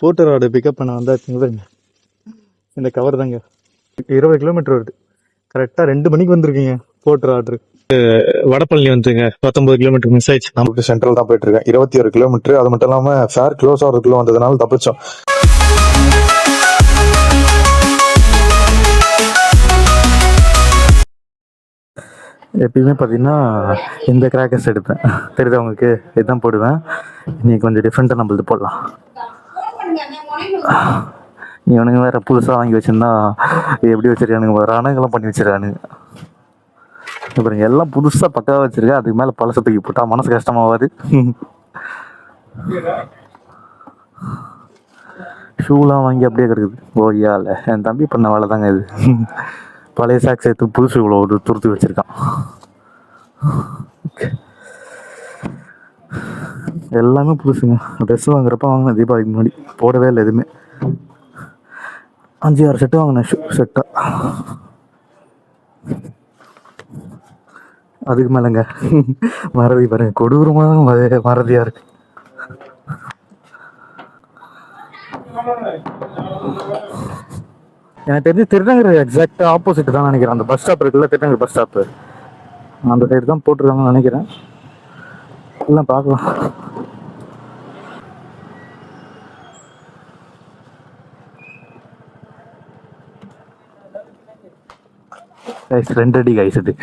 போட்டு rod pickup பண்ண வந்தாச்சுங்க. இந்த கவர் தாங்க 20 கிலோமீட்டர் வருது. கரெக்டாக 2 மணிக்கு வந்திருக்கீங்க. போட்டு ஆர்டரு வடபழனி வந்துங்க 19 கிலோமீட்டர் மிஸ் ஆயிடுச்சு. நமக்கு சென்ட்ரல் தான் போயிட்டு இருக்கேன். 21 கிலோமீட்டர். அது மட்டும் இல்லாம ஃபேர் க்ளோஸ் ஆகிறதுக்குள்ள வந்ததுனால தப்பிச்சோம். எப்பயுமே பார்த்தீங்கன்னா இந்த கிராக்கர்ஸ் எடுப்பேன். தெரியுது உங்களுக்கு? இதுதான் போடுவேன். இன்னைக்கு கொஞ்சம் டிஃப்ரெண்ட்டாக நம்மளது போடலாம். இவனுங்க வேற புதுசாக வாங்கி வச்சிருந்தா எப்படி வச்சிருக்கானுங்க, ரணங்கள்லாம் பண்ணி வச்சிருக்கானுங்க. அப்புறம் எல்லாம் புதுசாக பக்காவாக வச்சிருக்கேன். அதுக்கு மேலே பழச தூக்கி போட்டா மனசு கஷ்டமாவாது. ஷூலாம் வாங்கி அப்படியே கிடக்குது. ஓய்யா இல்லை, என் தம்பி பண்ண வேலை தாங்க இது. பழைய சாக்ஸ் எடுத்து புதுசு இவ்வளோ ஒரு துருத்து வச்சிருக்கான். எல்லாமே புதுசுங்க. ட்ரெஸ் வாங்குறப்ப வாங்கினேன் தீபாவளிக்கு முன்னாடி, போடவே இல்லை எதுவுமே. 5-6 செட்டு வாங்கினேன், ஷூ செட்டா. அதுக்கு மேலேங்க மறதி பாருங்க, கொடூரமாக மறதியாக இருக்கு. எனக்கு தெரிஞ்சு திருநங்கர் எக்ஸாக்டா ஆப்போசிட் தான் நினைக்கிறேன். அந்த பஸ் ஸ்டாப் இருக்குல்ல, திருநங்கர் பஸ் ஸ்டாப்பு, அந்த சைடு தான் போட்டிருக்காங்கன்னு நினைக்கிறேன். எல்லாம் பார்க்கலாம். கைஸ் 2 அடி கைஸ் இது.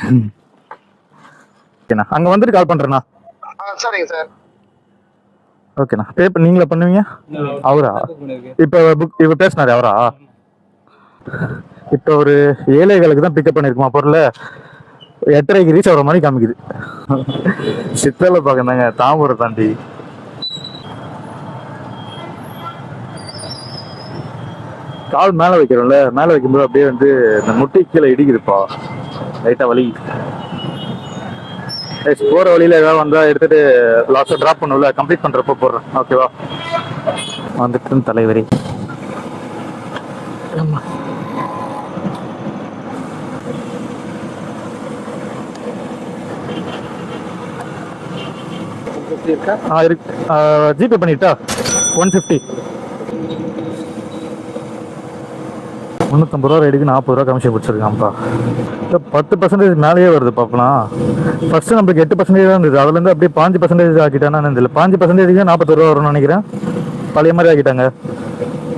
ஓகேண்ணா, அங்கே வந்துட்டு கால் பண்ணுறேண்ணா. சரிங்க சார். ஓகேண்ணா, பே நீங்களே பண்ணுவீங்க? அவரா இப்போ பேசினாரு அவரா? இப்போ ஒரு 7:15 தான் பிக்கப் பண்ணிருக்குமா பொருள். 8:30 ரீச் ஆகிற மாதிரி காமிக்குது. சித்தல பார்க்கந்தாங்க, தாம்பூரை தாண்டி. கால் மேலே வைக்கிறோம்ல, மேலே வைக்கும்போது அப்படியே வந்து இந்த முட்டி கீழே இடிக்குதுப்பா, லைட்டாக வலி. போகிற வழியில் ஏதாவது வந்தால் எடுத்துகிட்டு லாஸ்ட்டாக ட்ராப் பண்ணும்ல, கம்ப்ளீட் பண்ணுறப்போ போடுறேன். ஓகேவா? வந்துட்டு தலைவரி. ஜிபே பண்ணிட்டா 150. 350 ரூபா ரைடுக்கு 40 ரூபா கமிஷன் பிடிச்சிருக்கான்ப்பா. 10% மேலேயே வருது பாப்பலாம். ஃபர்ஸ்ட் நம்மளுக்கு 8% தான் இருந்தது, அதுலேருந்து அப்படியே 5% ஆக்கிட்டானா இதில் 5% 41 ரூபா வரும்னு நினைக்கிறேன். பழைய மாதிரி ஆக்கிட்டாங்க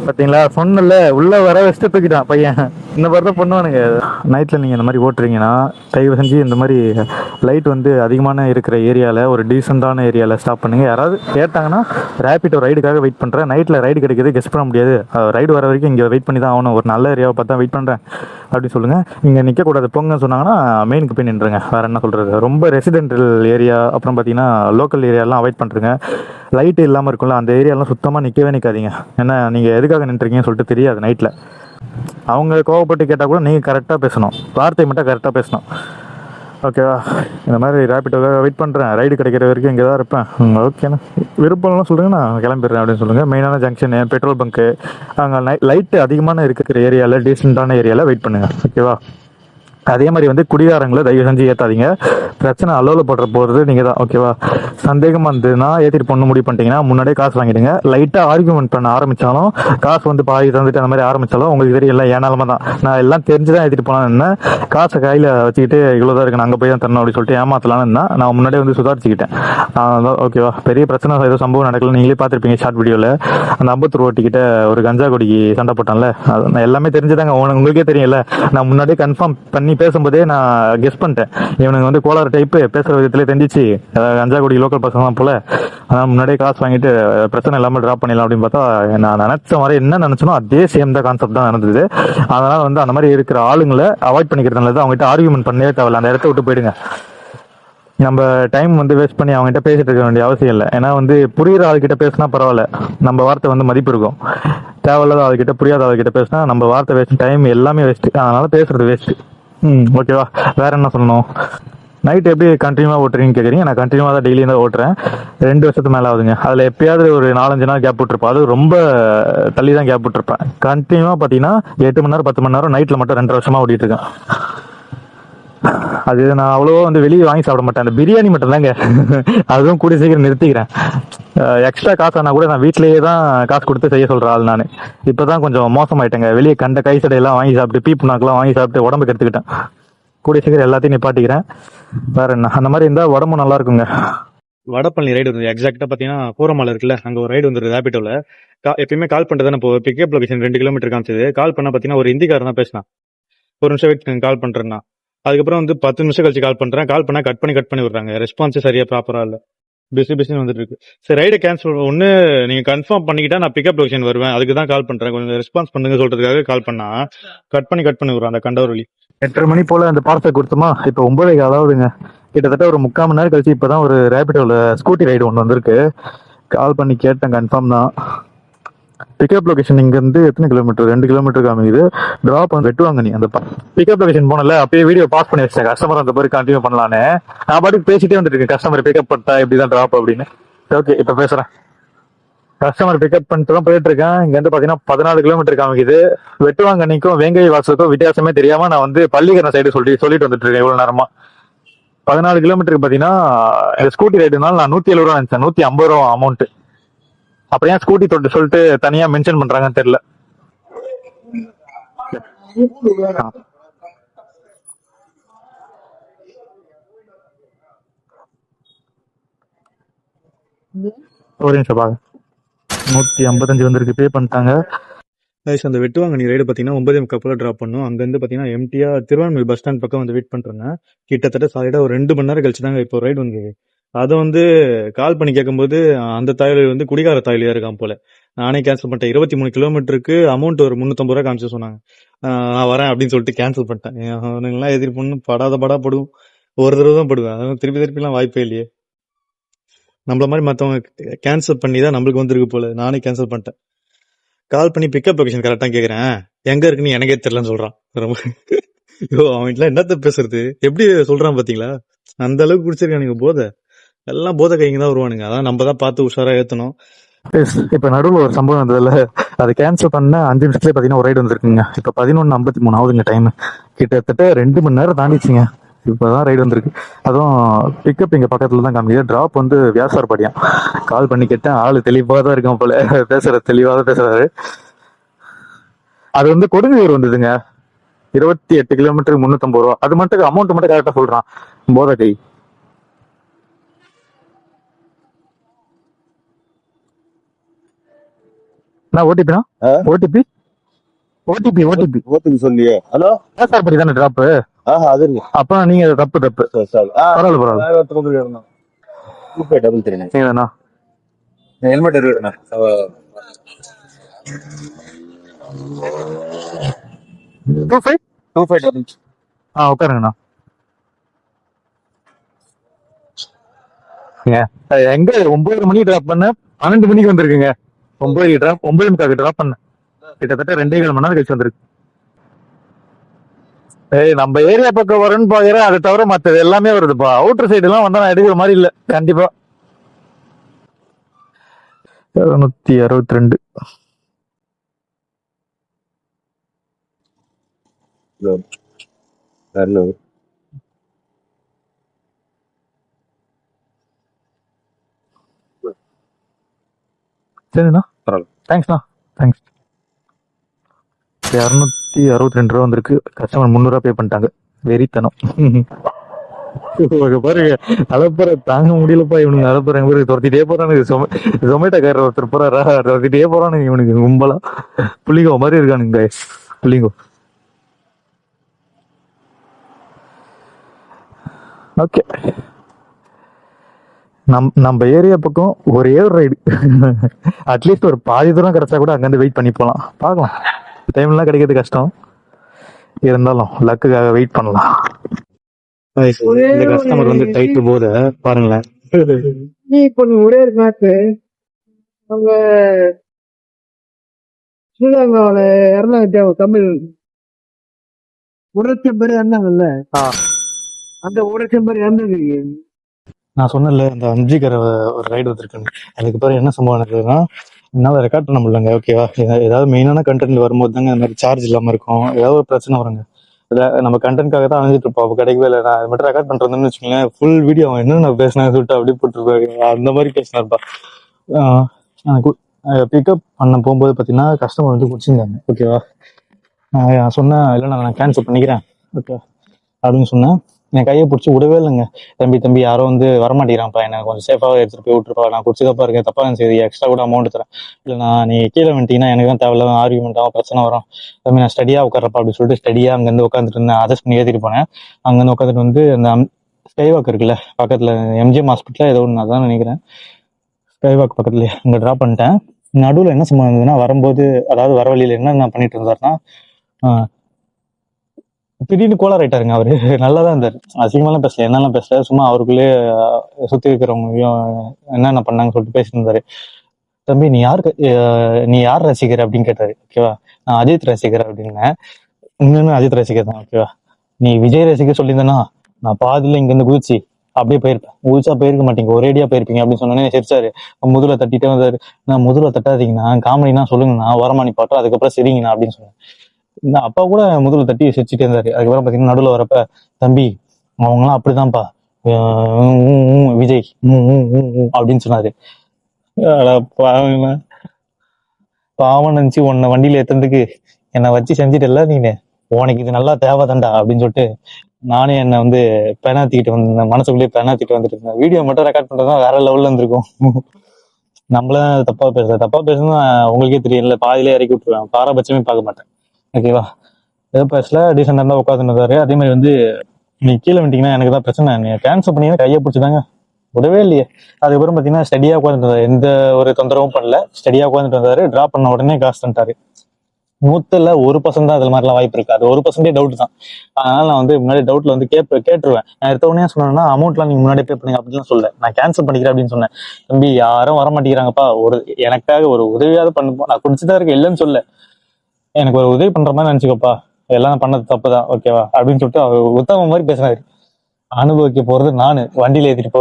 பார்த்தீங்களா? சொன்னல, உள்ள வர வச்சுட்டு தூக்கிட்டான் பையன். இந்த மாதிரி தான் பண்ணுவானுங்க. நைட்டில் நீங்கள் இந்த மாதிரி ஓட்டுறீங்கன்னா தயவு செஞ்சு இந்த மாதிரி லைட் வந்து அதிகமான இருக்கிற ஏரியாவில், ஒரு டீசெண்டான ஏரியாவில் ஸ்டாப் பண்ணுங்கள். யாராவது கேட்டாங்கன்னா ரேப்பிடோ ரைடுக்காக வெயிட் பண்ணுறேன், நைட்டில் ரைடு கிடைக்கிறது கெஸ் பண்ண முடியாது, ரைடு வர வரைக்கும் இங்கே வெயிட் பண்ணி தான் ஆகணும், ஒரு நல்ல ஏரியாவை பார்த்தா வெயிட் பண்ணுறேன் அப்படின்னு சொல்லுங்கள். இங்கே நிற்கக்கூடாது போங்கன்னு சொன்னாங்கன்னா மெயினுக்கு போய் நின்றுங்க. வேறு என்ன சொல்கிறது, ரொம்ப ரெசிடென்டல் ஏரியா, அப்புறம் பார்த்தீங்கன்னா லோக்கல் ஏரியாலாம் அவாய்ட் பண்ணுறேங்க. லைட்டு இல்லாமல் இருக்கும்ல, அந்த ஏரியாலாம் சுத்தமாக நிற்கவே நிற்காதீங்க. ஏன்னா நீங்கள் எதுக்காக நின்றுருக்கீங்கன்னு சொல்லிட்டு தெரியாது நைட்டில். அவங்க கோவப்பட்டு கேட்டால் கூட நீங்கள் கரெக்டாக பேசணும், வார்த்தை மட்டும் கரெக்டாக பேசணும். ஓகேவா? இந்த மாதிரி ரேப்பிட்டோக்காக வெயிட் பண்ணுறேன், ரைடு கிடைக்கிற வரைக்கும் இங்கே தான் இருப்பேன். ஓகேண்ணா, விருப்பம்லாம் சொல்லுங்கள், நான் கிளம்பிடுறேன் அப்படின்னு சொல்லுங்கள். மெயினான ஜங்ஷனு, பெட்ரோல் பங்க்கு, அங்கே லைட்டு அதிகமான இருக்கிற ஏரியாவில், டீசெண்டான ஏரியாவில் வெயிட் பண்ணுங்கள். ஓகேவா? அதே மாதிரி வந்து குடிகாரங்களை தயவு செஞ்சு ஏற்றாதீங்க. பிரச்சனை அலோவில் போடுற போகிறது நீங்கள் தான். ஓகேவா? சந்தேகம் வந்துன்னா ஏற்றிட்டு பொண்ணு முடிவு பண்ணிட்டீங்கன்னா முன்னாடியே காசு வாங்கிடுங்க. லைட்டாக ஆர்கியூமெண்ட் பண்ண ஆரம்பித்தாலும், காசு வந்து பாதி தந்துட்டு அந்த மாதிரி ஆரம்பித்தாலும் உங்களுக்கு தெரியல ஏனாலுமே தான். நான் எல்லாம் தெரிஞ்சு தான் ஏற்றிட்டு போனான்னு என்ன, காசை கையில் வச்சுக்கிட்டு இவ்வளோ தான் இருக்கு, நான் அங்கே போய் தான் தரணும் அப்படின்னு சொல்லிட்டு ஏமாத்தலான்னு நான் முன்னாடியே வந்து சுதாரிச்சுக்கிட்டேன். ஓகேவா? பெரிய பிரச்சனை ஏதோ சம்பவம் நடக்கல, நீங்களே பார்த்துருப்பீங்க ஷார்ட் வீடியோவில். அந்த அம்பத்தூர் ஓட்டிக்கிட்ட ஒரு கஞ்சா கொடிக்கு சண்டை போட்டான்ல, அது நான் எல்லாமே தெரிஞ்சுதாங்க. உங்களுக்கே தெரியல, நான் முன்னாடியே கன்ஃபார்ம் பண்ணி பேசும்போதே நான் கெஸ் பண்ணிட்டேன், இவனுக்கு வந்து கோளாறு டைப்பு, பேசுகிற விதத்திலே தெரிஞ்சிச்சு கஞ்சா கொடி லோக்கல் பசங்க தான் போல. ஆனால் முன்னாடியே காசு வாங்கிட்டு பிரச்சனை இல்லாமல் ட்ராப் பண்ணிடலாம் அப்படின்னு பார்த்தா, நான் நினச்ச மாதிரி என்ன நினச்சனோ அதே சேம் தான் கான்செப்ட் தான் நடந்தது. அதனால் வந்து அந்த மாதிரி இருக்கிற ஆளுங்களை அவாய்ட் பண்ணிக்கிறது நல்லது. அவங்ககிட்ட ஆர்கியூமெண்ட் பண்ணவே தேவையில்ல, அந்த இடத்த விட்டு போயிடுங்க. நம்ம டைம் வந்து வேஸ்ட் பண்ணி அவங்ககிட்ட பேசிட்டு இருக்க வேண்டிய அவசியம் இல்லை. ஏன்னா வந்து புரியுற ஆளுகிட்ட பேசினா பரவாயில்ல, நம்ம வார்த்தை வந்து மதிப்பு இருக்கும். தேவையில்லாத ஆளுகிட்ட, புரியாத ஆளுகிட்ட பேசினா நம்ம வார்த்தை வேஸ்ட், டைம் எல்லாமே வேஸ்ட்டு. அதனால் பேசுறது வேஸ்ட்டு. ஓகேவா? வேறு என்ன சொல்லணும்? நைட் எப்படி கண்டினியூவாக ஓட்டுறீங்கன்னு கேட்குறீங்க. நான் கண்டினியூவாக தான் டெய்லியும் தான் ஓட்டுறேன். 2 வருஷத்துக்கு மேலே ஆகுதுங்க. அதில் எப்பயாவது ஒரு 4-5 நாள் கேப் விட்டுருப்பேன், அது ரொம்ப தள்ளி தான் கேப் விட்டுருப்பேன். கண்டினியூவாக பார்த்தீங்கன்னா 8 மணி நேரம் 10 மணி நேரம் நைட்டில் மட்டும் 2 வருஷமாக ஓட்டிகிட்டு இருக்கேன். அது நான் அவ்வளோவா வந்து வெளியே வாங்கி சாப்பிட மாட்டேன். அந்த பிரியாணி மட்டும் தாங்க. அதுவும் கூடிய சீக்கிரம் நிறுத்திக்கிறேன். எக்ஸ்ட்ரா காசு ஆனால் கூட நான் வீட்டிலேயே தான் காசு கொடுத்து செய்ய சொல்கிற ஆள் நான். இப்போ தான் கொஞ்சம் மோசமாயிட்டேங்க. வெளியே கண்ட கை சடையெல்லாம் வாங்கி சாப்பிட்டு பீப்பு நாக்கெல்லாம் வாங்கி சாப்பிட்டு உடம்புக்கு எடுத்துக்கிட்டேன். கூடிய சீக்கிரம் எல்லாத்தையும் நிப்பாட்டிக்கிறேன். வேற என்ன, அந்த மாதிரி இருந்தால் உடம்பும் நல்லா இருக்குங்க. வடபழனி ரைடு வந்து எக்ஸாக்டா பாத்தீங்கன்னா கூரமலை இருக்குல்ல, அங்க ஒரு ரைடு வந்துருது ரேபிட்டோல. எப்பயுமே கால் பண்ணிட்டு இப்போ பிக்கப் லொகேஷன் 2 கிலோமீட்டர் காமிச்சது. கால் பண்ணா பாத்தீங்கன்னா ஒரு ஹிந்திக்காரன் தான் பேசினான். ஒரு நிமிஷம் வெயிட் கால் பண்றேன்னா. அதுக்கப்புறம் வந்து 10 நிமிஷம் கழிச்சு கால் பண்றேன். கால் பண்ணா கட் பண்ணி விடுறாங்க. ரெஸ்பான்ஸ் சரியா ப்ராப்பரா இல்ல. பிஸின்னு வந்துட்டு இருக்கு. சரி ரைடு கேன்சல் ஒன்னு நீங்க கன்ஃபார்ம் பண்ணிக்கிட்டா நான் பிக்கப் லொகேஷன் வருவேன். அதுக்கு தான் கால் பண்றேன். கொஞ்சம் ரெஸ்பான்ஸ் பண்ணுங்க சொல்றதுக்காக கால் பண்ணா கட் பண்ணி விடுறான் அந்த கண்டவரொலி. 8:30 மணி போல அந்த பார்சல் கொடுத்துமா, இப்போ 9:00 அதாவதுங்க. கிட்டத்தட்ட ஒரு 3/4 மணி நேரம் கழிச்சு இப்பதான் ஒரு ரேபிட்டோல ஸ்கூட்டி ரைடு ஒன்று வந்திருக்கு. கால் பண்ணி கேட்டேன், கன்ஃபார்ம் தான். பிக்கப் லொகேஷன் இங்க இருந்து எத்தனை கிலோமீட்டர்? 2 கிலோமீட்டர் காமிக்குது. டிராப் வந்து வெட்டுவாங்க. நீ அந்த பிக்கப் லொகேஷன் போனல, அப்பயே வீடியோ பாஸ் பண்ணி வச்சேன். கஸ்டமர் அந்த மாதிரி கண்டினியூ பண்ணலான்னு. நான் பாட்டுக்கு பேசிட்டே வந்துட்டு இருக்கேன், கஸ்டமர் பிக்கப் பண்ணிட்டா இப்படிதான் டிராப் அப்படின்னு. ஓகே, இப்போ பேசுறேன். கஸ்டமர் பிக்கப் பண்ணிட்டு தான் போயிட்டு இருக்கேன். இங்க இருந்து பாத்தீங்கன்னா 14 கிலோமீட்டர் காமிக்குது. வெட்டுவாங்கண்ணிக்கும் வேங்கை வாசலுக்கும் வித்தியாசமே தெரியாம நான் வந்து பள்ளிக்கரணை சைடு சொல்லிட்டு வந்துட்டு இருக்கேன் இவ்வளவு நேரமா. 14 கிலோமீட்டருக்கு பாத்தீங்கன்னா ஸ்கூட்டி ரைடுனால நான் 170 ரூபா நினைச்சேன். 150 ரூபா அமௌண்ட். அப்புறம் ஏன் ஸ்கூட்டி தொட்டு சொல்லிட்டு தனியா மென்ஷன் பண்றாங்கன்னு தெரியல. ஒரு நிமிஷம் பாருங்க. 155 வந்திருக்கு, பே பண்ணிட்டாங்க. அந்த வெட்டுவாங்கண்ணி ரைடு பாத்தீங்கன்னா 9:45 போல டிராப் பண்ணும். அங்க இருந்து பாத்தீங்கன்னா எம்டியா திருவான்மூர் பஸ் ஸ்டாண்ட் பக்கம் வந்து வெயிட் பண்றேன். கிட்டத்தட்ட சாலிடா ஒரு 2 மணி நேரம் கழிச்சு தாங்க இப்போ ரைடு வந்து. அதை வந்து கால் பண்ணி கேட்கும்போது அந்த தாயல் வந்து குடிகார தாயலியா இருக்கான் போல. நானே கேன்சல் பண்ணிட்டேன். 23 கிலோமீட்டருக்கு அமௌண்ட் ஒரு 350 ரூபா காமிச்சு சொன்னாங்க. நான் வரேன் அப்படின்னு சொல்லிட்டு கேன்சல் பண்ணிட்டேன். அவனுங்கெல்லாம் எதிரி பொண்ணு படாத படுவோம். ஒரு தடவை தான் படுவேன். அதான் திருப்பிலாம் வாய்ப்பே இல்லையே. நம்மள மாதிரி மற்றவங்க கேன்சல் பண்ணி தான் நம்மளுக்கு வந்திருக்கு போல. நானே கேன்சல் பண்ணிட்டேன். கால் பண்ணி பிக்கப் லொகேஷன் கரெக்டா கேக்குறேன். எங்க இருக்குன்னு எனக்கே தெரியலன்னு சொல்றான். ரொம்ப அவன்கிட்ட என்னத்த பேசுறது, எப்படி சொல்றான் பாத்தீங்களா? அந்த அளவுக்கு குடிச்சிருக்கானுங்க போதை. எல்லாம் போதை கைங்க தான் வருவானுங்க. அதான் நம்ம தான் பார்த்து உஷாரா ஏத்தணும். இப்ப நடுவில் ஒரு சம்பவம் வந்ததுல அதை கேன்சல் பண்ண 5 நிமிஷத்துல பாத்தீங்கன்னா ஒரு ரைடு வந்திருக்குங்க. இப்ப 11:53 ஆகுதுங்க டைம். கிட்டத்தட்ட 2 மணி நேரம் தாண்டிச்சுங்க. இப்பதான் ரைடு வந்திருக்கு. அதுவும் பிக்கப் இங்க பக்கத்துல தான் காமிக்குது. டிராப் வந்து வியாசார்பாடியான். கால் பண்ணி கேட்டேன். ஆளு தெளிவா தான் இருக்கான் போல, தெளிவா தான் பேசுறாரு. அது வந்து கொடுங்கையூர் வந்ததுங்க. 28 கிலோமீட்டருக்கு 350 ரூபா. அது மட்டும் அமௌண்ட் மட்டும் கரெக்டா சொல்றான். போதை கை. நான் ஓடிபினா ஓடிபி ஓடிபி ஓடிபி ஓட்டுக்கு சொல்லியே. ஹலோ வியாசார்பாடி தானே டிராப்? அது இருக்கு. அப்ப நீங்க தப்பு பரவாயில்ல. 2533 நீங்கண்ணா ஹெல்மெட் இருக்குண்ணா. உட்காருங்கண்ணா. எங்க 9 மணிக்கு டிராப் பண்ண 12 மணிக்கு வந்திருக்குங்க. 9:30 டிராப் பண்ண கிட்டத்தட்ட 2.5 மணி நேரம் கழிச்சு வந்திருக்கு. நம்ம ஏரியா பக்கம் வரும்னு பாக்குறேன். அதை தவிர மற்றது எல்லாமே வருதுப்பா. அவுட்டர் சைடு எல்லாம் வந்தா நான் எடுக்கிற மாதிரி இல்ல. கண்டிப்பா 162. சரிண்ணா, தேங்க்ஸ்ண்ணா, தேங்க்ஸ். 262 ரூபா வந்திருக்கு. கஸ்டமர் 300 ரூபா பே பண்ணிட்டாங்க. வெறித்தனம். பாருங்க, அலப்புற தாங்க முடியலப்பா. இவனுங்க அலப்புறாங்க பாரு. துரத்திட்டே போறானுங்க. ஜொமேட்டோக்காரர் ஒருத்தர் போறாரா, துரத்திட்டே போறானுங்க இவனுக்கு கும்பலா. புள்ளிங்கோ மாதிரி இருக்கானுங்க. புள்ளிங்கோ. ஓகே, நம்ம ஏரியா பக்கம் ஒரே ஒரு ரைடு, அட்லீஸ்ட் ஒரு பாதி தூரம் கிடைச்சா கூட அங்கிருந்து வெயிட் பண்ணி போலாம். பார்க்கலாம். டைம்லாம் கிடைக்கிறது கஷ்டம், இருந்தாலும் லக்குக்காக வெயிட் பண்ணலாம். இந்த கஸ்டமர் வந்து டைட்டு போத பாருங்களேன். ஒரே ஒரு மேட்ரு அவங்க ஸ்ரீலங்காவில இறந்தாங்க. தமிழ் 1,00,000 பேர் இறந்தாங்கல்ல, அந்த 1,00,000 பேர் இறந்தது. நான் சொன்னல அந்த 5G ஒரு ரைடு வந்துருக்குன்னு. அதுக்கு பிறகு என்ன சம்பவம் நடக்குதுன்னா, என்னால் ரெக்கார்ட் பண்ண முடியலங்க. ஓகேவா, ஏதாவது மெயினான கண்டென்ட் வரும்போது தாங்க இந்த மாதிரி சார்ஜ் இல்லாமல் இருக்கும். ஏதாவது ஒரு பிரச்சனை வருங்க. நம்ம கண்டென்ட்காக தான் அணைஞ்சிட்டு இருப்போம். அப்போ கிடைக்கவே இல்லை. நான் அது மட்டும் ரெக்கார்ட் பண்ணுறதுன்னு வச்சுக்கோங்களேன், ஃபுல் வீடியோ அவன் என்ன நான் பேசினேன்னு சொல்லிட்டு அப்படியே போட்டுருப்பாரு. அந்த மாதிரி பேசினார்ப்பா. எனக்கு பிக்கப் பண்ண போகும்போது பார்த்தீங்கன்னா கஸ்டமர் வந்து குடிச்சிருந்தாங்க. ஓகேவா, நான் சொன்னேன் இல்லை நான் கேன்சல் பண்ணிக்கிறேன் ஓகே அப்படின்னு சொன்னேன். என் கையை பிடிச்சி விடவே இல்லைங்க. தம்பி யாரும் வந்து வரமாட்டேங்கிறான்ப்பா, எனக்கு கொஞ்சம் சேஃபாக எடுத்துகிட்டு போய் விட்டுருப்பா, நான் குடிச்சதப்பா இருக்கேன், தப்பா சரி எக்ஸ்ட்ரா கூட அமௌண்ட் தரேன், இல்லை நான் நீ கீழே வந்துட்டீங்கன்னா எனக்கு தான் தேவையில்லாம ஆர்குமெண்ட் ஆகும், பிரச்சனை வரும், தம்பி நான் ஸ்டடியாக உட்காரப்பா அப்படின்னு சொல்லிட்டு ஸ்டடியாக அங்கேருந்து உட்காந்துட்டு இருந்தேன். அட்ஜஸ்ட் பண்ணி ஏற்றிட்டு போனேன். அங்கேருந்து உட்காந்துட்டு வந்து அந்த ஸ்கை வாக் இருக்குல்ல பக்கத்தில், எம்ஜிஎம் ஹாஸ்பிட்டலில் ஏதோ ஒன்று அதான் நினைக்கிறேன், ஸ்கை வாக் பக்கத்துலேயே அங்கே ட்ராப் பண்ணிட்டேன். நடுவில் என்ன சம்பவம் இருந்ததுன்னா, வரும்போது அதாவது வர வழியில் என்ன பண்ணிட்டு இருந்தாருன்னா, திடீர்னு கோளார் ஆயிட்டாருங்க அவரு. நல்லா தான் இருந்தாரு, அசிங்கமாலாம் பேசல, என்னெல்லாம் பேசல, சும்மா அவருக்குள்ளே சுத்தி இருக்கிறவங்களையும் என்னென்ன பண்ணாங்கன்னு சொல்லிட்டு பேசிட்டு இருந்தாரு. தம்பி நீ யார் ரசிகர் அப்படின்னு கேட்டாரு. ஓகேவா, நான் அஜித் ரசிகர் அப்படின்னேன். இன்னும் அஜித் ரசிகர் தான். ஓகேவா, நீ விஜய் ரசிகர் சொல்லியிருந்தேன்னா நான் பாதியில இங்க இருந்து குதிச்சு அப்படியே போயிருப்பேன், குதிச்சா போயிருக்க மாட்டீங்க, ஒரேடியா போயிருப்பீங்க அப்படின்னு சொன்னோன்னே சிரிச்சாரு. முதுகுல தட்டிட்டே வந்தாரு. நான் முதுகுல தட்டாதீங்கண்ணா, காமெடினா சொல்லுங்கண்ணா, வரமானி பாட்டோம் அதுக்கப்புறம் சரிங்கண்ணா அப்படின்னு சொன்னேன். இந்த அப்பா கூட முதுகுல தட்டி சிரிச்சுட்டே இருந்தாரு. அதுக்கப்புறம் பாத்தீங்கன்னா நடுவில் வரப்ப, தம்பி அவங்களாம் அப்படிதான்ப்பா, விஜய் அப்படின்னு சொன்னாரு. பாவம் நினைச்சு உன்னை வண்டியில ஏத்துறதுக்கு என்னை வச்சு செஞ்சுட்டல நீனு, உனக்கு இது நல்லா தேவைதான்டா அப்படின்னு சொல்லிட்டு நானே என்னை வந்து பெனாத்திக்கிட்டு வந்தேன், மனசுக்குள்ளேயே பெனாத்திட்டு வந்துட்டு இருந்தேன். வீடியோ மட்டும் ரெக்கார்ட் பண்றதுதான் வேற லெவல்ல இருந்திருக்கும். நம்மள தப்பா பேசுனா உங்களுக்கே தெரியல, பாதியிலே இறக்கி விட்டுருவேன், பாரபட்சமே பார்க்க மாட்டேன். ஓகேவா, ஏதோ பேசல, டீசெண்டா தான் உட்காந்துருந்தாரு. அதே மாதிரி வந்து நீ கீழே வந்துட்டீங்கன்னா எனக்கு தான் பிரச்சனை, நீ கேன்சல் பண்ணீங்கன்னா கையை பிடிச்சிதாங்க விடவே இல்லையே. அதுக்கப்புறம் பாத்தீங்கன்னா ஸ்டடியா உட்காந்துட்டு வந்தாரு, எந்த ஒரு தொந்தரவும் பண்ணல, ஸ்டடியா உட்காந்துட்டு வந்தாரு. டிராப் பண்ண உடனே காசு தந்துட்டாரு. 100% தான் அதுல மாதிரிலாம் வாய்ப்பு இருக்கு, அது 1% டவுட் தான். அதனால நான் வந்து முன்னாடி டவுட்ல வந்து கேட்டுருவேன். நான் எடுத்த உடனே சொன்னேன்னா அமௌண்ட்லாம் நீங்க முன்னாடி பே பண்ணுங்க அப்படின்னு சொல்ல, நான் கேன்சல் பண்ணிக்கிறேன் அப்படின்னு சொன்னேன். தம்பி யாரும் வர மாட்டேங்கிறாங்கப்பா, எனக்காக ஒரு உதவியாவது பண்ணுப்போம், நான் குடிச்சுதான் இருக்கேன் இல்லைன்னு சொல்ல, எனக்கு ஒரு உதவி பண்ற மாதிரி நினைச்சுக்கப்பா, எல்லாம் பண்ணது தப்புதான் ஓகேவா அப்படின்னு சொல்லிட்டு அவர் உத்தம மாதிரி பேசினாரு. அனுபவிக்க போறது நானு, வண்டியில ஏத்திட்டு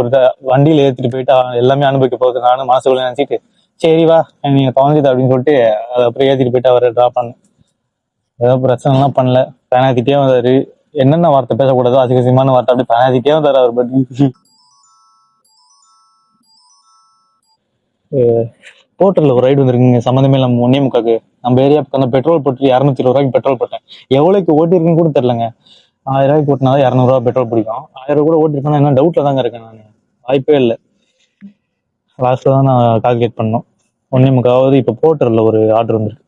போயிட்டு எல்லாமே அனுபவிக்க போறது நானு மனசுக்குள்ள நினைச்சிட்டு, சரி வா நீங்க தொலைஞ்சுது அப்படின்னு சொல்லிட்டு அதை அப்புறம் ஏத்திட்டு போயிட்டு அவரை டிராப் பண்ணேன். ஏதோ பிரச்சனை எல்லாம் பண்ணல, பேனாத்திட்டே வந்தாரு. என்னென்ன வார்த்தை பேசக்கூடாதோ அசிங்கமான வார்த்தை அப்படி பேனாத்திட்டே வந்தாரு அவர். பட் போர்ட்டல்ல ஒரு ரைடு வந்துருக்குங்க, சம்மந்தமே இல்லாம 1:45 நம்ம ஏரியா பக்கம் பெட்ரோல் போட்டு 220 பெட்ரோல் போட்டேன். எவ்வளவுக்கு ஓட்டிருக்குன்னு கூட தெரியலங்க. 1000 ஓட்டினாதான் 200 பெட்ரோல் பிடிக்கும். 1000 கூட ஓட்டிருக்கேன்னா என்ன டவுட்ல தாங்க இருக்கேன் நான், வாய்ப்பே இல்லை. லாஸ்ட்ல தான் நான் கால்குலேட் பண்ணோம். 1:45 இப்ப போர்ட்டல்ல ஒரு ஆர்டர் வந்துருக்கு,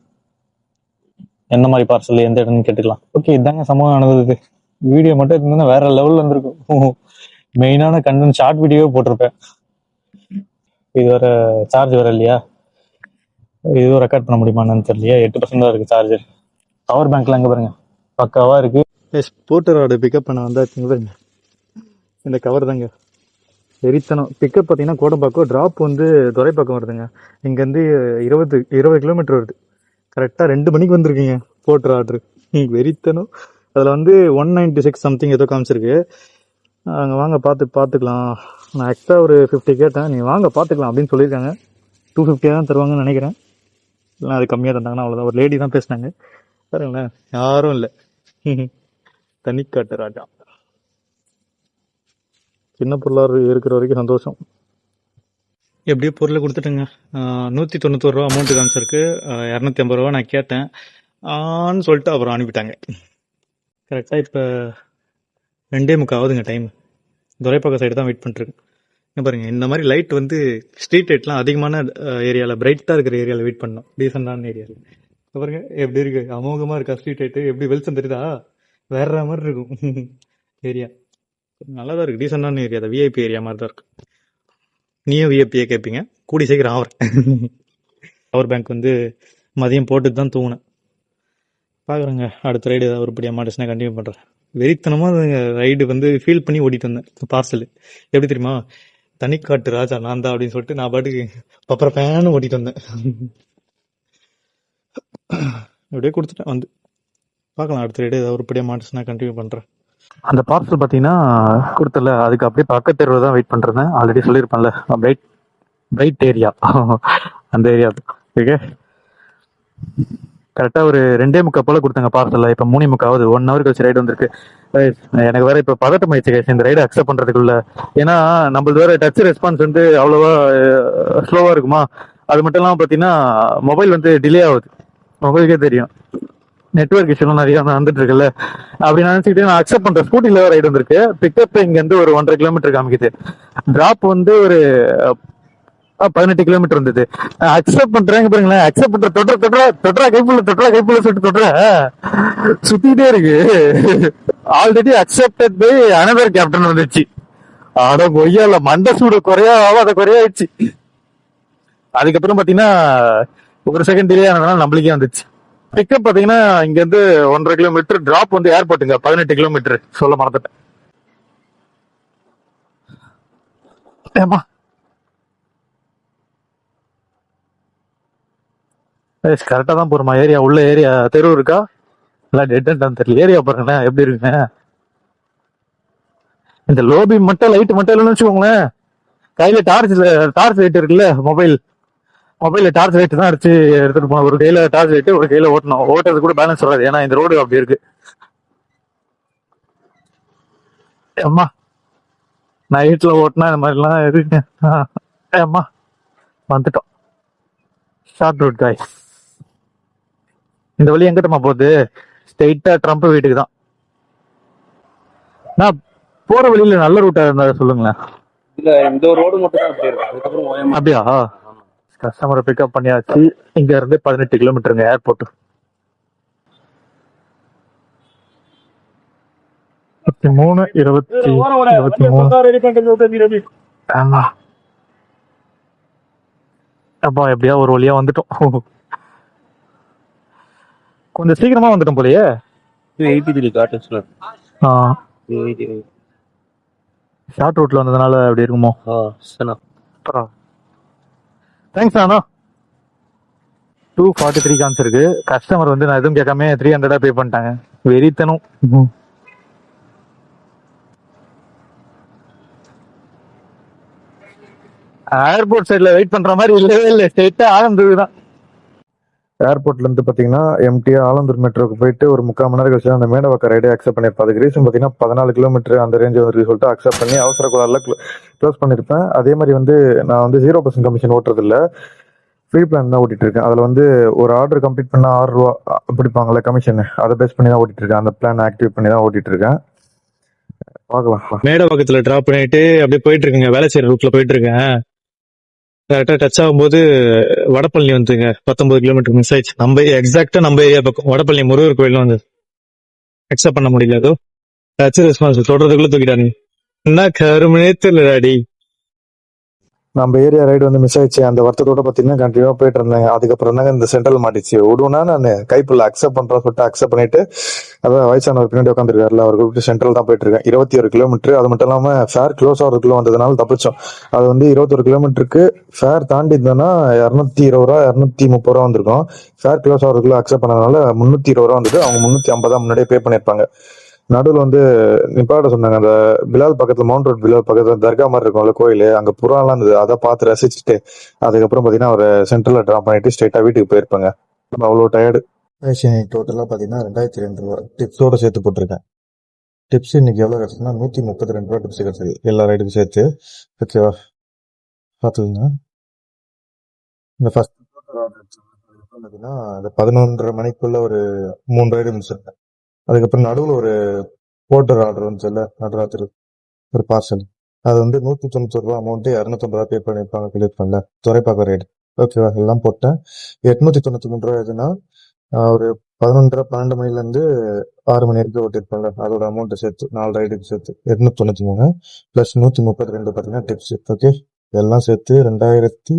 என்ன மாதிரி பார்சல் எந்த இடம்னு கேட்டுக்கலாம். ஓகே, இதாங்க சம்பவம் நடந்தது. வீடியோ மட்டும் இருந்ததுன்னா வேற லெவல்ல இருந்திருக்கும். மெயினான கண்டென்ட் ஷார்ட் வீடியோவே போட்டிருப்பேன். இது வர சார்ஜ் வர இல்லையா, இதுவும் ரெக்கார்ட் பண்ண முடியுமான்னு தெரியலையா. 8% தான் இருக்கு சார்ஜர். பவர் பேங்க்ல அங்க பாருங்க பக்காவா இருக்கு. போர்ட்டரோட பிக்கப் பண்ண வந்தாச்சுங்க. இந்த கவர் தாங்க வெறித்தனம். பிக்கப் பார்த்தீங்கன்னா கோடம்பாக்கம், ட்ராப் வந்து துறைப்பாக்கம் வருதுங்க. இங்கேருந்து 20 கிலோமீட்டர் வருது. கரெக்டாக 2 மணிக்கு வந்திருக்கீங்க போர்ட்டர் ஆர்டரு. வெறித்தனம். அதில் வந்து 196 சம்திங் ஏதோ காமிச்சிருக்கு. அங்கே வாங்க பார்த்துக்கலாம். நான் எக்ஸ்ட்ரா ஒரு 50 கேட்டேன், நீ வாங்க பார்த்துக்கலாம் அப்படின்னு சொல்லியிருக்காங்க. 250 தான் தருவாங்கன்னு நினைக்கிறேன், இல்லை அது கம்மியாக தந்தாங்கன்னா அவ்வளோதான். ஒரு லேடி தான் பேசினாங்க பாருங்களேன், யாரும் இல்லை. தனிக்காட்டு ராஜா. சின்ன பொருளாக இருக்கிற வரைக்கும் சந்தோஷம். எப்படியோ பொருளை கொடுத்துட்டேங்க. 191 ரூபா அமௌண்ட்டு காமிச்சிருக்கு. 250 ரூபா நான் கேட்டேன் ஆன்னு சொல்லிட்டு அப்புறம் அனுப்பிட்டாங்க. கரெக்டாக இப்போ 2:45 ஆகுதுங்க டைம். துரைப்பாக்கம் சைடு தான் வெயிட் பண்ணிட்டுருக்கு. இங்கே பாருங்கள், இந்த மாதிரி லைட் வந்து ஸ்ட்ரீட் லைட்லாம் அதிகமான ஏரியாவில், பிரைட்டாக இருக்கிற ஏரியாவில் வெயிட் பண்ணோம், டீசெண்டான ஏரியாவில். பாருங்க எப்படி இருக்கு, அமோகமாக இருக்கா ஸ்ட்ரீட் லைட்டு, எப்படி வெளிச்சம் தெரியுதா, வேற மாதிரி இருக்கும் ஏரியா. நல்லா தான் இருக்குது, டீசெண்டான ஏரியா தான், விஐபி ஏரியா மாதிரி தான் இருக்கு. நீயும் விஐபியே கேட்பீங்க, கூடி சீக்கிரம் ஆகிறேன். பவர் பேங்க் வந்து மதியம் போட்டுட்டு தான் தூங்கினேன். பார்க்குறேங்க அடுத்த ரைடு ஏதாவது ஒருபடியாக மாட்டுச்சுன்னா கண்டினியூ பண்ணுறேன். வெறித்தனமாக ரைடு வந்து ஃபீல் பண்ணி ஓடிட்டு வந்தேன். பார்சல் எப்படி தெரியுமா, தனிக்காட்டு ராஜா நான் தான் அப்படின்னு சொல்லிட்டு நான் பாட்டுக்கு பப்பர ஃபேனு ஓட்டிட்டு வந்தேன். அப்படியே கொடுத்துட்டேன் வந்து. பார்க்கலாம் அடுத்த ரைடு ஏதாவது ஒருபடியாக மாட்டுச்சுன்னா கண்டினியூ பண்ணுறேன். அந்த பார்சல் பார்த்தீங்கன்னா கொடுத்தல, அதுக்கு அப்படியே பக்கத்து தெருவில் தான் வெயிட் பண்ணுறேன். ஆல்ரெடி சொல்லியிருப்பேன்ல, பிரைட் ஏரியா அந்த ஏரியா. ஓகே, கரெக்டாக ஒரு 2:45 போல கொடுத்தாங்க பார்சலில். இப்போ 3:45 ஆகுது. 1 ஹவர் கழிச்சு ரைடு வந்திருக்கு. Guys, எனக்கு வேற இப்போ பதட்டம் ஆயிடுச்சு guys இந்த ரைடை அக்செப்ட் பண்ணுறதுக்குள்ள. ஏன்னா நம்மளது வேற டச் ரெஸ்பான்ஸ் வந்து அவ்வளோவா ஸ்லோவாக இருக்குமா. அது மட்டும் இல்லாமல் பார்த்தீங்கன்னா மொபைல் வந்து டிலே ஆகுது. மொபைலுக்கே தெரியும் நெட்ஒர்க் இஷ்யூலாம் நிறைய வந்துட்டு இருக்குல்ல. அப்படி நினைச்சுக்கிட்டு நான் அக்செப்ட் பண்றேன். ஸ்கூட்டில ரைடு வந்திருக்கு. பிக்கப் இங்க இருந்து ஒரு 1.5 கிலோமீட்டர் காமிக்குது. டிராப் வந்து ஒரு 18 கிலோமீட்டர் இருந்தது. அக்செப்ட் பண்றேங்க பாருங்களேன். அக்செப்ட் பண்ற தொட்டா கைப்புள்ள சொல்லிட்டு தொட்டுற சுத்திட்டே இருக்கு. Already accepted by another captain வந்துச்சு. ஆட கொய்யால மண்டை சூடு குறையாத குறையாயிடுச்சு. அதுக்கப்புறம் பாத்தீங்கன்னா ஒரு செகண்ட் டிலே ஆனதுனால நம்மளுக்கே வந்துச்சு. பிக்கப் பாத்தீங்கன்னா இங்க இருந்து 1.5 கிலோமீட்டர், டிராப் வந்து ஏர்போர்ட்டுங்க 18 கிலோமீட்டர் சொல்ல மறந்துட்டேன். ஏமா கரெக்டா தான் போறோமா? ஏரியா உள்ள ஏரியா தெரு இருக்கா இல்ல டெட் அண்ட் தெரியல. ஏரியா பாருங்களேன் எப்படி இருக்குங்க. இந்த லோபி மட்டும் லைட் மட்டும் இல்லைன்னு வச்சுக்கோங்களேன். கையில டார்ச் லைட் இருக்குல்ல, மொபைல்ல டார்ச் லைட் தான் அடிச்சு எடுத்துட்டு போனோம். ஒரு கையில டார்ச் லைட், ஒரு கையில ஓட்டணும். ஓட்டுறது கூட பேலன்ஸ் வராது. ஏன்னா இந்த ரோடு அப்படி இருக்கு. அம்மா நைட்ல ஓட்டினா இந்த மாதிரிலாம் இருக்கு. அம்மா வந்துட்டோம். Short route guys. இந்த வழி எங்கிட்டமா போகுது? ஸ்ட்ரெயிட்டா ட்ரம்ப் வீட்டுக்கு தான். நான் போற வழியில நல்ல ரூட்டா இருந்தா சொல்லுங்களேன். இல்ல இந்த ரோடு மட்டும் தான் அப்படி இருக்கு. அதுக்கப்புறம் ஓயமா. அப்படியா? கஸ்டமரை பிக்கப் பண்ணியாச்சு. இங்க இருந்து 18 கிலோமீட்டருங்க ஏர்போர்ட். 23 23. ஆமா அப்பா எப்படியா ஒரு வழியா வந்துட்டோம். கொஞ்சம் சீக்கிரமா வந்துட்டோம் போலயே. 83 காட்டுச்சுல. ஷார்ட் ரூட்ல வந்ததுனால அப்படி இருக்குமோ. சனா தேங்க்ஸ் அண்ணா. 243 காமிச்சிருக்கு. கஸ்டமர் வந்து நான் எதுவும் கேட்காம 300 பே பண்ணிட்டாங்க. வெறித்தனும். ஏர்போர்ட் சைட்ல வெயிட் பண்ற மாதிரி இல்லவே இல்லை. ஸ்ட்ரெயிட்டா ஆலந்தூர் தான். ஏர்போர்ட்ல இருந்து பாத்தீங்கன்னா எம்டியா ஆலந்தூர் மெட்ரோக்கு போயிட்டு ஒரு 3/4 மணி நேரம் கழிச்சு அந்த மேடவாக்க ரைடே அக்செப்ட் பண்ணிருப்பேன். அதுக்கு ரீசன் பாத்தீங்கன்னா 14 கிலோமீட்டர் அந்த ரேஞ்ச் வந்து சொல்லிட்டு அக்செப்ட் பண்ணி அவசர கோளாறுல க்ளோஸ் பண்ணிருப்பேன். அதே மாதிரி வந்து நான் வந்து 0% கமிஷன் ஓட்டுறது இல்ல, ஃப்ரீ பிளான் தான் ஓட்டிட்டு இருக்கேன். அதுல வந்து ஒரு ஆர்டர் கம்ப்ளீட் பண்ணா 6 ரூபா பிடிப்பாங்கல்ல கமிஷன், அதை பேஸ் பண்ணி தான் ஓட்டிட்டு இருக்கேன். அந்த பிளான் ஆக்டிவேட் பண்ணி தான் ஓட்டிட்டு இருக்கேன். பார்க்கலாம். மேடவாக்கத்துல டிராப் பண்ணிட்டு அப்படியே போயிட்டு இருக்குங்க. வேலை செய்யற ரூட்ல போயிட்டு இருக்கேன். கரெக்டா டச் ஆகும்போது வடபழனி வந்துங்க. 19 கிலோமீட்டர் மிஸ் ஆயிடுச்சு. நம்ம எக்ஸாக்டா நம்ம ஏரியா பக்கம் வடபழனி முருகர் கோயில் வந்து அக்செப்ட் பண்ண முடியல. ஏதோ டச் ரெஸ்பான்ஸ் தொடர்றதுக்குள்ள தூக்கிட்டாங்க. என்ன கருமனே தெரியலடாடி. நம்ம ஏரியா ரைடு வந்து மிஸ் ஆயிடுச்சு. அந்த வருத்தத்தோட பாத்தீங்கன்னா கண்டினியூவா போயிட்டு இருந்தேன். அதுக்கப்புறம் தாங்க இந்த சென்ட்ரல் மாட்டிச்சு. விடுவேன்னா நான் கைப்புள்ள அக்செப்ட் பண்றேன் சொல்லிட்டு அக்செப்ட் பண்ணிட்டு அதான் வயசானவர் பின்னாடி உட்காந்துருக்காருல அவர் கூப்பிட்டு சென்ட்ரல் தான் போயிட்டு இருக்கேன். 21 கிலோமீட்டர். அது மட்டும் இல்லாம ஃபேர் க்ளோஸ் ஆகிறதுக்குள்ள வந்ததுனால தப்பிச்சோம். அது வந்து 21 கிலோமீட்டருக்கு ஃபேர் தாண்டி இருந்தோம்னா 220 ரூபா 230 ரூபா வந்திருக்கும். ஃபேர் க்ளோஸ் ஆகிறதுக்குள்ள அக்செப்ட் பண்ணதுனால 320 ரூபா வந்துட்டு அவங்க 350 முன்னாடியே பே பண்ணிருப்பாங்க. நடுவில் வந்து நிப்பாட சொன்னாங்க. அந்த பிலால் பக்கத்துல மவுண்ட் ரோட் பிலால் பக்கத்துல தர்கா மாதிரி இருக்கும்ல கோயில், அங்க புறாலாம் இருந்தது. அதை பார்த்து ரசிச்சுட்டு அதுக்கப்புறம் பாத்தீங்கன்னா ஒரு சென்ட்ரல் டிராப் பண்ணிட்டு ஸ்ட்ரெயிட்டா வீட்டுக்கு போயிருப்பாங்க. அவ்வளோ டயர்டு. டோட்டலா பாத்தீங்கன்னா 2002 ரூபா டிப்ஸோட சேர்த்து போட்டிருக்கேன். டிப்ஸ் இன்னைக்கு எவ்வளவு கிடைச்சுன்னா 132 ரூபா டிப்ஸ் கிடைச்சது எல்லா ரைடுக்கும் சேர்த்து. ஓகேவா பாத்துக்கோங்க. இந்த ஃபர்ஸ்ட் பாத்தீங்கன்னா இந்த 11:30 மணிக்குள்ள ஒரு 3 ரைடு முடிச்சிருக்கேன். அதுக்கப்புறம் நடுவில் ஒரு போர்ட்டர் ஆர்டர் வந்துச்சுல்ல நடராத்திரி ஒரு பார்சல், அது வந்து 190 ரூபா அமௌண்ட் 250 ரூபா பே பண்ணிருப்பாங்க சொல்லியிருப்பாங்கல்ல துறைப்பாக்க ரைடு. ஓகேவா எல்லாம் போட்டேன். 893 ரூபா எதுனா ஒரு 11:30 12 மணில இருந்து 6 மணி வரைக்கும் ஓட்டிருப்பாங்க. அதோட அமௌண்ட் சேர்த்து 4 ரைடுக்கு சேர்த்து 893 பிளஸ் 132 பாத்தீங்கன்னா டிப்ஸ். ஓகே எல்லாம் சேர்த்து 2002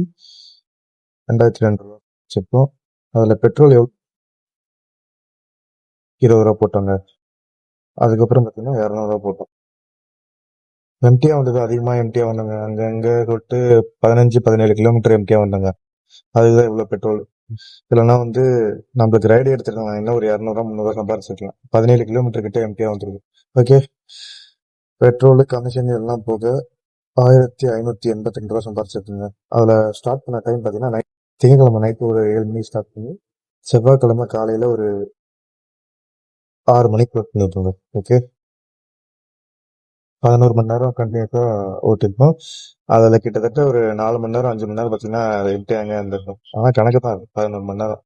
ரூபா வச்சிருப்போம். அதுல பெட்ரோல் 20 ரூபா போட்டாங்க. அதுக்கப்புறம் பாத்தீங்கன்னா 200 ரூபா போட்டோம். எம்டியா வந்தது அதிகமா எம்டியா வந்தாங்க. அங்க தொட்டு 15-17 கிலோமீட்டர் எம்டியா வந்தாங்க. அதுதான் இவ்வளவு பெட்ரோல். இல்லைன்னா வந்து நம்மளுக்கு ரைடு எடுத்துருக்காங்க இன்னும் ஒரு 200 ரூபா 300 ரூபா சம்பாரிச்சிருக்கலாம். 17 கிலோமீட்டர் கிட்ட எம்டியா வந்துருக்கு. ஓகே பெட்ரோல் கமிஷன் எல்லாம் போக 1582 ரூபா சம்பாரிச்சிருக்குங்க. அதுல ஸ்டார்ட் பண்ண டைம் பாத்தீங்கன்னா திங்கக்கிழமை நைட்டு ஒரு 7 மணிக்கு ஸ்டார்ட் பண்ணி செவ்வாய்க்கிழமை காலையில ஒரு 6 மணிக்கு ஒர்க் பண்ணிருக்கோங்க. ஓகே. 11 மணி நேரம் கண்டினியூஸா ஓட்டிருப்போம். அதுல கிட்டத்தட்ட ஒரு 4 மணி நேரம் 5 மணி நேரம் பார்த்தீங்கன்னா எம்டியாங்க இருந்திருக்கும். ஆனா கணக்கு தான் 11 மணி நேரம்.